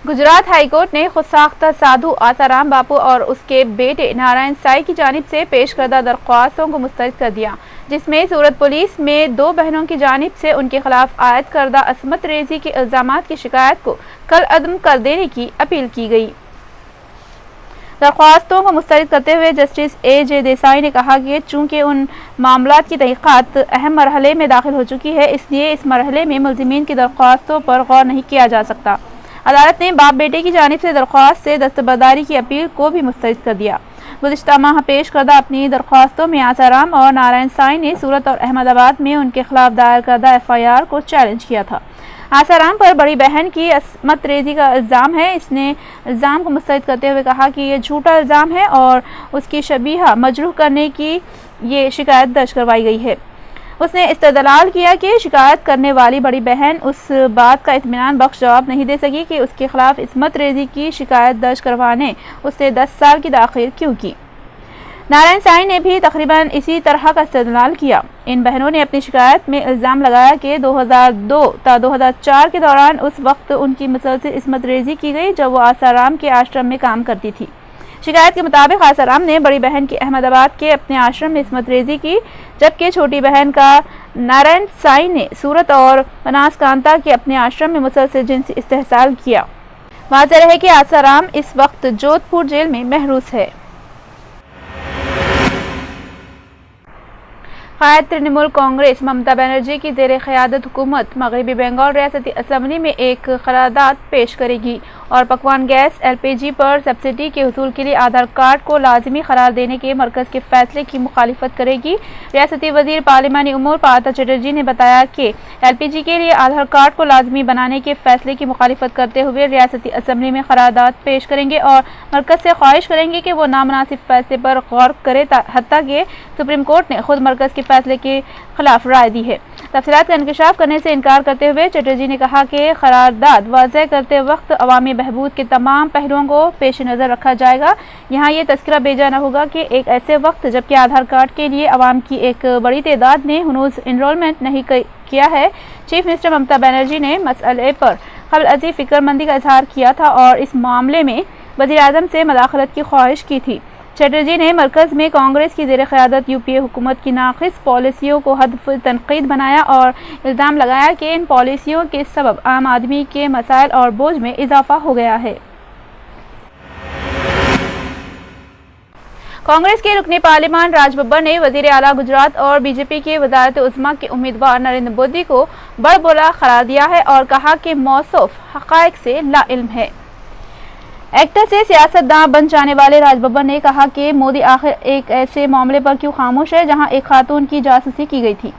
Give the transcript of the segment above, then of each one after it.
Gujarat high court ने खुद साख्ता साधु आसाराम बापू और उसके बेटे नारायण साई की जानिब से पेश करदा दरख्वास्तों को मुस्तरद कर दिया, जिसमें सूरत पुलिस में 2 बहनों की जानिब से उनके खिलाफ आयद करदा असमत रेजी के इल्जामात की शिकायत को कल अदम कर देने की अपील की गई। दरख्वास्तों को मुस्तरद करते हुए जस्टिस A.J. देसाई ने कहा कि चूंकि उन मामलात की तहकीकात अहम मरहले में दाखिल हो चुकी है, इसलिए इस मरहले में मुल्ज़िमीन की दरख्वास्तों पर गौर नहीं किया जा सकता। अदालत ने बाप बेटे की जानिब से दरख्वास्त से दस्तबरदारी की अपील को भी मुस्तरद कर दिया। गुज़िश्ता माह पेश करदा अपनी दरख्वास्तों में आसाराम और नारायण साई ने सूरत और अहमदाबाद में उनके खिलाफ दायर करदा FIR को चैलेंज किया था। आसाराम पर बड़ी बहन की असमत रेजी का इल्ज़ाम है। इसने इल्ज़ाम को मुस्तरद करते हुए कहा कि ये झूठा इल्ज़ाम है और उसकी शबीहा मजरूह करने की ये शिकायत दर्ज करवाई गई है। उसने इस्तदलाल किया कि शिकायत करने वाली बड़ी बहन उस बात का इत्मीनान बख्श जवाब नहीं दे सकी कि उसके खिलाफ इसमत रेजी की शिकायत दर्ज करवाने उसने 10 साल की ताख़ीर क्यों की। नारायण साई ने भी तकरीबन इसी तरह का इस्तदलाल किया। इन बहनों ने अपनी शिकायत में इल्ज़ाम लगाया कि 2002 ta 2004 के दौरान उस वक्त उनकी मुसलसल इसमत रेजी की गई जब वो आसाराम के आश्रम में काम करती थी। शिकायत के मुताबिक आसाराम ने बड़ी बहन की अहमदाबाद के अपने आश्रम में इसमत रेजी की, जबकि छोटी बहन का नारायण साई ने सूरत और बनासकांता के अपने आश्रम में मुसलसल जिनसी इस्तेहसाल किया। वाज़ेह है कि आसाराम इस वक्त जोधपुर जेल में महरूस है। क़ायद तृणमूल कांग्रेस ममता बनर्जी की ज़ेर क़यादत हुकूमत मगरबी बंगाल रियासती असम्बली में एक क़रारदाद पेश करेगी और पकवान गैस LPG पर सब्सिडी के हुसूल के लिए आधार कार्ड को लाजमी करार देने के मरकज़ के फैसले की मुखालिफत करेगी। रियासती वज़ीर पार्लिमानी उमूर पार्थ चटर्जी ने बताया कि LPG के लिए आधार कार्ड को लाजमी बनाने के फैसले की मुखालिफत करते हुए रियासती असम्बली में क़रारदाद पेश करेंगे और मरकज़ से ख्वाहिश करेंगे कि वो नामुनासिब फैसले पर गौर करे, हत्ता कि सुप्रीम कोर्ट ने खुद मरकज़ के फैसले के खिलाफ राय दी है। तफसीलात का इंकशाफ करने से इनकार करते हुए चटर्जी ने कहा कि क़रारदाद वाज़ेह करते वक्त अवामी बहबूद के तमाम पहलुओं को पेश नज़र रखा जाएगा। यहाँ ये तज़किरा भेजा न होगा कि एक ऐसे वक्त जबकि आधार कार्ड के लिए अवाम की एक बड़ी तादाद ने हनूज इनरोलमेंट नहीं किया है, चीफ मिनिस्टर ममता बनर्जी ने मसले पर क़ब्ल अज़ीं फ़िक्रमंदी का इजहार किया था और इस मामले में वज़ीर आज़म से मदाखलत की ख्वाहिश की थी। चटर्जी ने मरकज़ में कांग्रेस की ज़ेर क़यादत UPA हुकूमत की नाक़िस पॉलिसियों को हदफ तनक़ीद बनाया और इल्ज़ाम लगाया कि इन पॉलिसियों के सबब आम आदमी के मसाइल और बोझ में इजाफा हो गया है। कांग्रेस के रुकने पार्लिमान राज बब्बर ने वज़ीर आला गुजरात और BJP के वज़ारत उज़्मा के उम्मीदवार नरेंद्र मोदी को बड़बोला करार दिया है और कहा कि मौसूफ हक़ाइक़ से लाइल्म है। एक्टर से सियासतदान बन जाने वाले राज बब्बर ने कहा कि मोदी आखिर एक ऐसे मामले पर क्यों खामोश है जहां एक खातून की जासूसी की गई थी।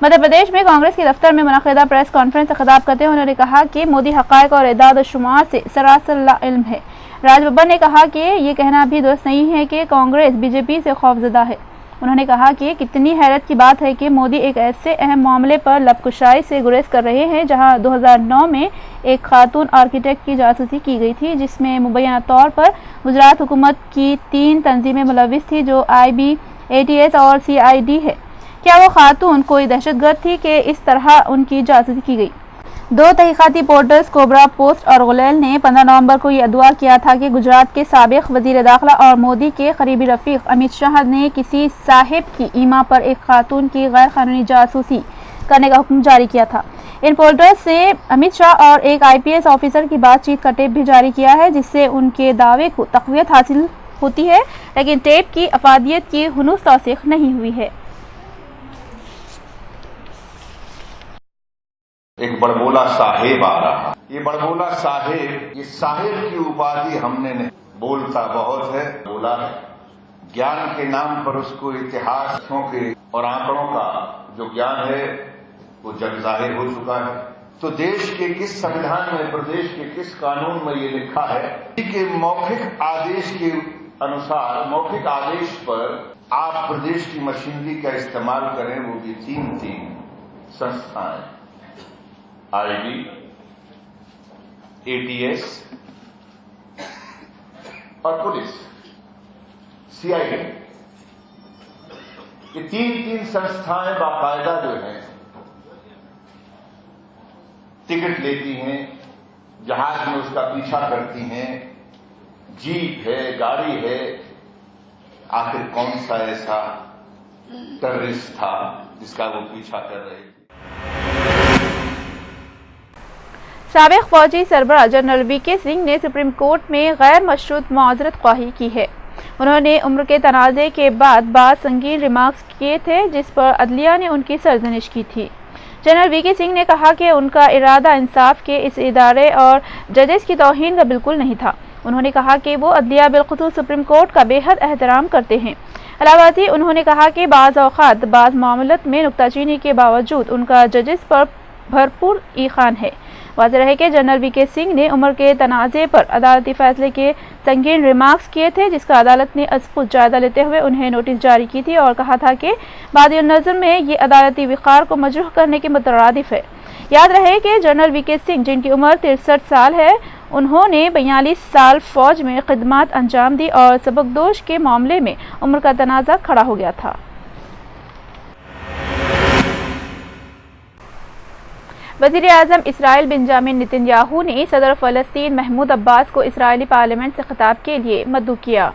मध्य प्रदेश में कांग्रेस के दफ्तर में मुनक़िदा प्रेस कॉन्फ्रेंस से खिताब करते हुए उन्होंने कहा कि मोदी हक़ाइक़ और इदाद शुमार से सरासर लाइल्म है। राज बब्बर ने कहा कि ये कहना भी दुरुस्त नहीं है कि कांग्रेस BJP से खौफज़दा है। उन्होंने कहा कि कितनी हैरत की बात है कि मोदी एक ऐसे अहम मामले पर लबकुशाई से गुरेज कर रहे हैं जहां 2009 में एक खातून आर्किटेक्ट की जासूसी की गई थी, जिसमें मुबैना तौर पर गुजरात हुकूमत की 3 तंजीमें मुलविस थी जो IB, ATS और CID है। क्या वो खातून कोई दहशतगर्द थी कि इस तरह उनकी जासूसी की गई? 2 तहक़ीक़ाती पोर्टल्स कोबरा पोस्ट और गुलेल ने 15 नवंबर को यह अदवा किया था कि गुजरात के साबिक़ वज़ीर दाखिला और मोदी के करीबी रफ़ीक अमित शाह ने किसी साहिब की ईमा पर एक खातून की गैर कानूनी जासूसी करने का हुक्म जारी किया था। इन पोर्टल्स से अमित शाह और एक IPS ऑफिसर की बातचीत का टेप भी जारी किया है, जिससे उनके दावे को तक़वियत हासिल होती है, लेकिन टेप की अफादियत की हनूज़ तौसीक़ नहीं हुई है। एक बड़बोला साहेब आ रहा। ये बड़बोला साहेब, ये साहेब की उपाधि हमने नहीं, बोलता बहुत है, बोला है। ज्ञान के नाम पर उसको इतिहासों के और आंकड़ों का जो ज्ञान है वो जग जाहिर हो चुका है। तो देश के किस संविधान में, प्रदेश के किस कानून में ये लिखा है कि मौखिक आदेश के अनुसार, मौखिक आदेश पर आप प्रदेश की मशीनरी का इस्तेमाल करें, वो भी 3 संस्थाएं, IB, ATS और पुलिस CID, ये 3 संस्थाएं बाकायदा जो हैं टिकट लेती हैं जहाज में उसका पीछा करती हैं, जीप है, गाड़ी है, आखिर कौन सा ऐसा टेररिस्ट था जिसका वो पीछा कर रहे थे। साबिक फौजी सरबराह जनरल वीके सिंह ने सुप्रीम कोर्ट में गैर मशरूत मुआवजत ख्वाही की है। उन्होंने उम्र के तनाज़े के बाद संगीन रिमार्क्स किए थे जिस पर अदलिया ने उनकी सरजनिश की थी। जनरल वीके सिंह ने कहा कि उनका इरादा इंसाफ के इस इदारे और जजेस की तौहीन का बिल्कुल नहीं था। उन्होंने कहा कि वो अदलिया बिलखुसूस सुप्रीम कोर्ट का बेहद एहतराम करते हैं। अलावाती उन्होंने कहा कि बाज़ औक़ात बाज़ मामलत में नुक्ताचीनी के बावजूद उनका जजेस पर भरपूर ईखान है। वाज़ेह है कि जनरल वीके सिंह ने उम्र के तनाज़े पर अदालती फैसले के संगीन रिमार्क्स किए थे जिसका अदालत ने खुद जायजा लेते हुए उन्हें नोटिस जारी की थी और कहा था कि बादिल नज़र में ये अदालती विक़ार को मजरूह करने के मुतरादिफ है। याद रहे कि जनरल वीके सिंह जिनकी उम्र 63 साल है, उन्होंने 42 साल फौज में खिदमत अंजाम दी और सबकदोश के मामले में उम्र का तनाज़ा खड़ा हो गया था। वज़ीर-ए-आज़म इसराइल बेंजामिन नेतन्याहू ने सदर फ़लस्तीन महमूद अब्बास को इसराइली पार्लियामेंट से खिताब के लिए मदऊ किया।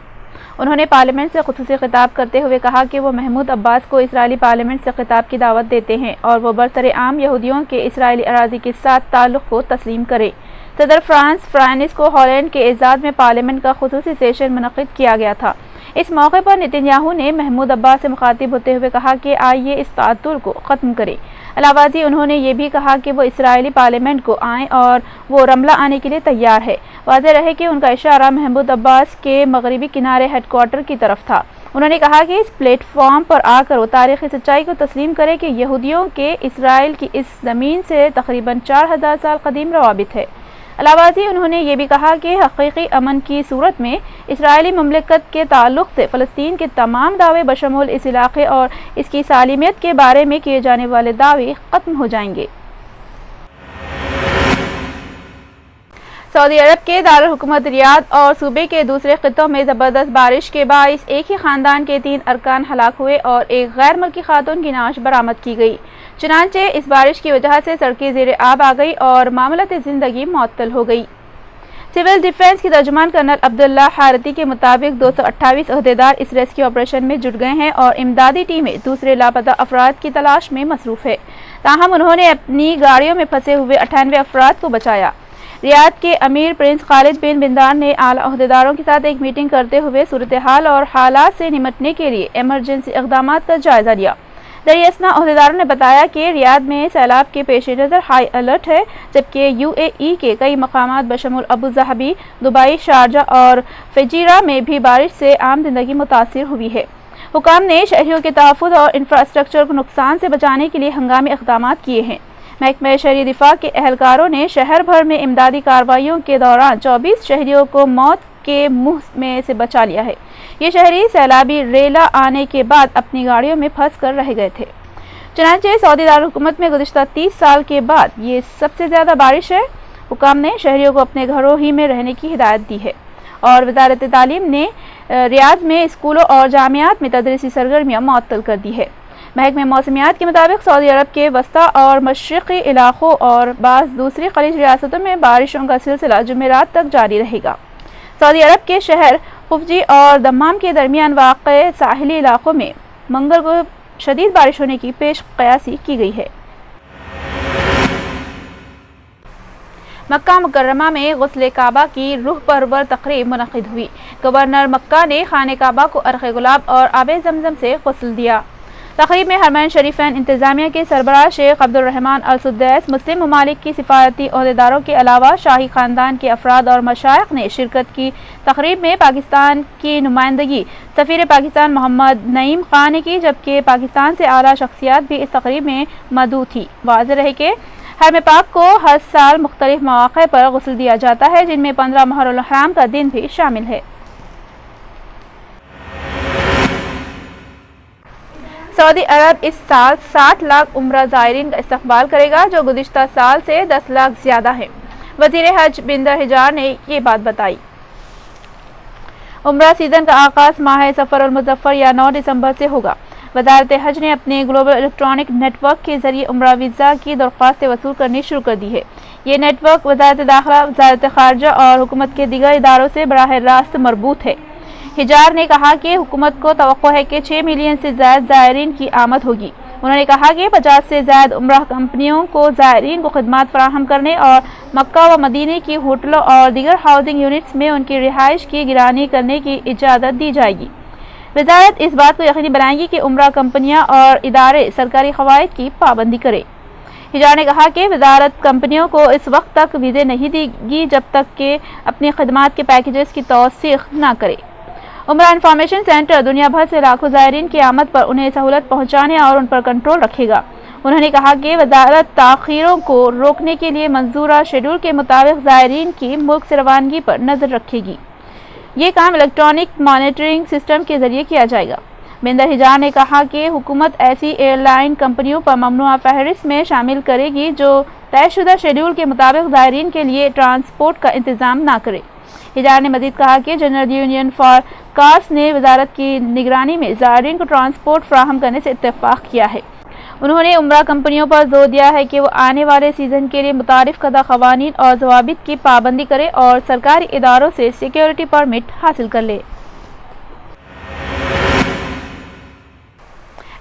उन्होंने पार्लियामेंट से खुसूसी खिताब करते हुए कहा कि वो महमूद अब्बास को इसराइली पार्लियामेंट से खिताब की दावत देते हैं और वो बरसर-ए-आम यहूदियों के इसराइली अराज़ी के साथ ताल्लुक़ को तस्लीम करें। सदर फ्रांस को हॉलैंड के एजाज़ में पार्लियामेंट का खुसूसी सेशन मुनक़िद किया गया था। इस मौके पर नेतन्याहू ने महमूद अब्बास से मुखातिब होते हुए कहा कि आइए इस ताअत्तुल को ख़त्म करें। अलावाजी उन्होंने ये भी कहा कि वो इसराइली पार्लियामेंट को आएँ और वो रमला आने के लिए तैयार है। वाज़ेह रहे कि उनका इशारा महमूद अब्बास के मगरबी किनारे हेडक्वार्टर की तरफ था। उन्होंने कहा कि इस प्लेटफॉर्म पर आकर वो तारीख़ी सच्चाई को तस्लीम करे कि यहूदियों के इसराइल की इस ज़मीन से तकरीबन 4000 साल कदीम रवाबित है। अलावाजी उन्होंने ये भी कहा कि हकीकी अमन की सूरत में इसराइली ममलिकत के ताल्लुक़ से फ़लस्तीन के तमाम दावे बशमूल इस इलाक़े और इसकी सालिमियत के बारे में किए जाने वाले दावे ख़त्म हो जाएंगे। सऊदी अरब के दारुल हुकूमत रियाद और सूबे के दूसरे खित्तों में ज़बरदस्त बारिश के बाइस एक ही ख़ानदान के 3 अरकान हलाक हुए और एक गैर मुल्की खातून की नाश बरामद की गई। चुनांचे इस बारिश की वजह से सड़कें ज़ेरे आब आ गई और मामलत ज़िंदगी मुअत्तल हो गई। सिविल डिफेंस की तर्जुमान कर्नल अब्दुल्ला हारती के मुताबिक 228 अहदेदार इस रेस्क्यू ऑपरेशन में जुट गए हैं और इमदादी टीमें दूसरे लापता अफराद की तलाश में मसरूफ़ है। ताहम उन्होंने अपनी गाड़ियों में फंसे हुए 98 अफराद को बचाया। रियाद के अमीर प्रिंस खालिद बिन बिंदार ने आला अहदेदारों के साथ एक मीटिंग करते हुए सूरत हाल और हालात से निमटने के लिए एमरजेंसी इक़दाम का जायजा लिया। दरियासना अहदेदारों ने बताया कि रियाद में सैलाब के पेश नज़र हाई अलर्ट है, जबकि UAE के कई मकामात बशमूल अबू ज़हबी, दुबई, शारजा और फजीरा में भी बारिश से आम जिंदगी मुतासिर हुई है। हुकाम ने शहरियों के तहफ़्फ़ुज़ और इंफ्रास्ट्रक्चर को नुकसान से बचाने के लिए हंगामी इक़दाम किए हैं। महकमा शहरी दिफा के एहलकारों ने शहर भर में इमदादी कार्रवाइयों के दौरान 24 शहरियों को मौत के मुंह में से बचा लिया है। ये शहरी सैलाबी रेला आने के बाद अपनी गाड़ियों में फंस कर रह गए थे। चुनांचे सऊदी दारुल हुकूमत में गुज़िश्ता 30 साल के बाद ये सबसे ज़्यादा बारिश है। हुकाम ने शहरियों को अपने घरों ही में रहने की हिदायत दी है और वज़ारत तालीम ने रियाद में स्कूलों और जामियात में तदरीसी सरगर्मियाँ मुअत्तल कर दी है। महकमे मौसमियात के मुताबिक सऊदी अरब के वस्ता और मशरिक़ी इलाक़ों और बाज़ दूसरी खलीज रियासतों में बारिशों का सिलसिला जुमेरात तक जारी रहेगा। सऊदी अरब के शहर खुफजी और दम्माम के दरमियान वाक़े साहिली इलाक़ों में मंगल को शदीद बारिश होने की पेश क़यासी की गई है। मक्का मुकर्रमा में गुस्ल काबा की रूह परवर तक़रीब मुनक़िद हुई। गवर्नर मक्का ने खाने काबा को अर्क़ गुलाब और आबे ज़मज़म से गुस्ल दिया। तक़रीब में हरमैन शरीफ़ैन इंतज़ामिया के सरबराह शेख अब्दुर्रहमान अल सुद्दैस, मुस्लिम ममालिक की सिफारती अहदेदारों के अलावा शाही ख़ानदान के अफराद और मशाइख़ ने शिरकत की। तक़रीब में पाकिस्तान की नुमाइंदगी सफ़ीर पाकिस्तान मोहम्मद नईम ख़ान ने की, जबकि पाकिस्तान से आला शख्सियात भी इस तक़रीब में मदऊ थी। वाज़ेह रहे कि हरम पाक को हर साल मुख्तलिफ मौक़े पर गुस्ल दिया जाता है, जिनमें 15 मुहर्रम हराम का दिन भी शामिल है। सऊदी अरब इस साल 60 लाख उम्रा ज़ायरीन का इस्तक़बाल करेगा, जो गुज़िश्ता साल से 10 लाख ज़्यादा है। वज़ीर हज बिंदर हिजार ने ये बात बताई। उम्रा सीज़न का आगाज़ माह सफ़र मुज़फ़्फ़र या 9 दिसंबर से होगा। वज़ारत हज ने अपने ग्लोबल इलेक्ट्रॉनिक नेटवर्क के ज़रिए उम्रा वीज़ा की दरख्वास्तें वसूल करनी शुरू कर दी है। یہ نیٹ ورک وزارت داخلہ، وزارت خارجہ اور حکومت کے دیگر اداروں سے براہ راست مربوط ہے۔ حجار نے کہا کہ حکومت کو توقع ہے کہ 6 ملین سے زائد زائرین کی آمد ہوگی۔ انہوں نے کہا کہ 50 سے زائد عمرہ کمپنیوں کو زائرین کو خدمات فراہم کرنے اور مکہ و مدینہ کی ہوٹلوں اور دیگر ہاؤسنگ یونٹس میں ان کی رہائش کی نگرانی کرنے کی اجازت دی جائے گی۔ وزارت اس بات کو یقینی بنائے گی کہ عمرہ کمپنیاں اور ادارے سرکاری قواعد کی پابندی کریں۔ حجار نے کہا کہ وزارت کمپنیوں کو اس وقت تک ویزے نہیں دے گی جب تک کہ اپنی خدمات کے پیکیجز کی توثیق نہ کرے۔ عمرہ انفارمیشن سینٹر دنیا بھر سے لاکھوں زائرین کی آمد پر انہیں سہولت پہنچانے اور ان پر کنٹرول رکھے گا۔ انہوں نے کہا کہ وزارت تاخیروں کو روکنے کے لیے منظورہ شیڈول کے مطابق زائرین کی ملک سے روانگی پر نظر رکھے گی۔ یہ کام الیکٹرانک مانیٹرنگ سسٹم کے ذریعے کیا جائے گا۔ مہندر حجار نے کہا کہ حکومت ایسی ایئر لائن کمپنیوں پر ممنوعہ فہرست میں شامل کرے گی جو طے شدہ شیڈول کے مطابق زائرین کے لیے ٹرانسپورٹ کا انتظام نہ کرے۔ حجار نے مزید کہا کہ جنرل یونین فار کارس نے وزارت کی نگرانی میں زائرین کو ٹرانسپورٹ فراہم کرنے سے اتفاق کیا ہے۔ انہوں نے عمرہ کمپنیوں پر زور دیا ہے کہ وہ آنے والے سیزن کے لیے متعارف کردہ قوانین اور ضوابط کی پابندی کرے اور سرکاری اداروں سے سیکیورٹی پرمٹ حاصل کر لے۔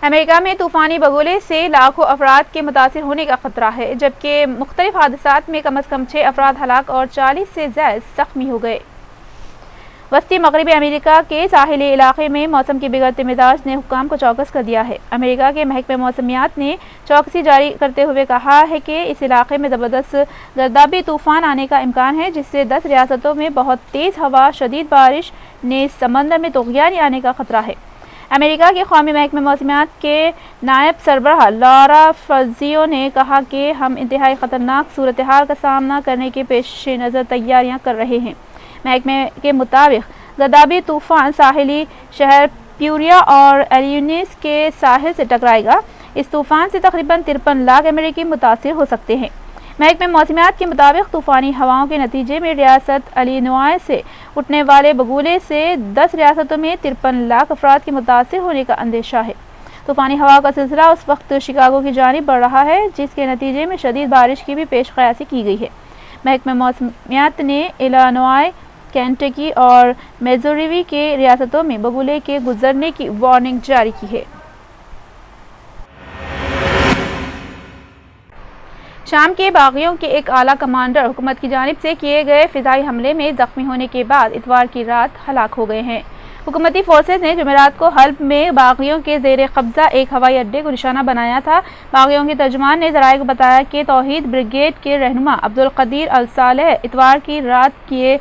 امریکہ میں طوفانی بگولے سے لاکھوں افراد کے متاثر ہونے کا خطرہ ہے، جبکہ مختلف حادثات میں کم از کم 6 افراد ہلاک اور 40 سے زائد زخمی ہو گئے۔ وسطی مغربی امریکہ کے ساحلی علاقے میں موسم کے بگڑتے مزاج نے حکام کو چوکس کر دیا ہے۔ امریکہ کے محکمہ موسمیات نے چوکسی جاری کرتے ہوئے کہا ہے کہ اس علاقے میں زبردست گردابی طوفان آنے کا امکان ہے، جس سے 10 ریاستوں میں بہت تیز ہوا، شدید بارش، نیز سمندر میں طغیان آنے کا خطرہ ہے۔ امریکہ کے قومی محکمہ موسمیات کے نائب سربراہ لارا فرزیو نے کہا کہ ہم انتہائی خطرناک صورتحال کا سامنا کرنے کے پیش نظر تیاریاں کر رہے ہیں۔ محکمے کے مطابق گردابی طوفان ساحلی شہر پیوریا اور ایلینوئس کے ساحل سے ٹکرائے گا۔ اس طوفان سے تقریباً 53 لاکھ امریکی متاثر ہو سکتے ہیں۔ محکمہ موسمیات کے مطابق طوفانی ہواؤں کے نتیجے میں ریاست ایلینوائس سے اٹھنے والے بگولے سے 10 ریاستوں میں 53 لاکھ افراد کے متاثر ہونے کا اندیشہ ہے۔ طوفانی ہوا کا سلسلہ اس وقت شکاگو کی جانب بڑھ رہا ہے، جس کے نتیجے میں شدید بارش کی بھی پیش قیاسی کی گئی ہے۔ محکمہ موسمیات نے ایلینوائے، کینٹکی اور میزوری کے ریاستوں میں بگولے کے گزرنے کی وارننگ جاری کی ہے۔ شام کے باغیوں کے ایک اعلیٰ کمانڈر حکومت کی جانب سے کیے گئے فضائی حملے میں زخمی ہونے کے بعد اتوار کی رات ہلاک ہو گئے ہیں۔ حکومتی فورسز نے جمعرات کو حلب میں باغیوں کے زیر قبضہ ایک ہوائی اڈے کو نشانہ بنایا تھا۔ باغیوں کے ترجمان نے ذرائع کو بتایا کہ توحید بریگیڈ کے رہنما عبدالقدیر الصالح اتوار کی رات کیے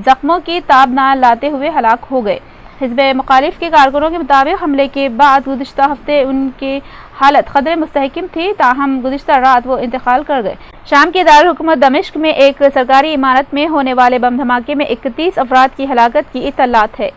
زخموں کی تاب نہ لاتے ہوئے ہلاک ہو گئے۔ حزب مخالف کے کارکنوں کے مطابق حملے کے بعد گزشتہ ہفتے ان کی حالت خطرے مستحکم تھی، تاہم گزشتہ رات وہ انتقال کر گئے۔ شام کے دارالحکومت دمشق میں ایک سرکاری عمارت میں ہونے والے بم دھماکے میں 31 افراد کی ہلاکت کی اطلاعات ہے۔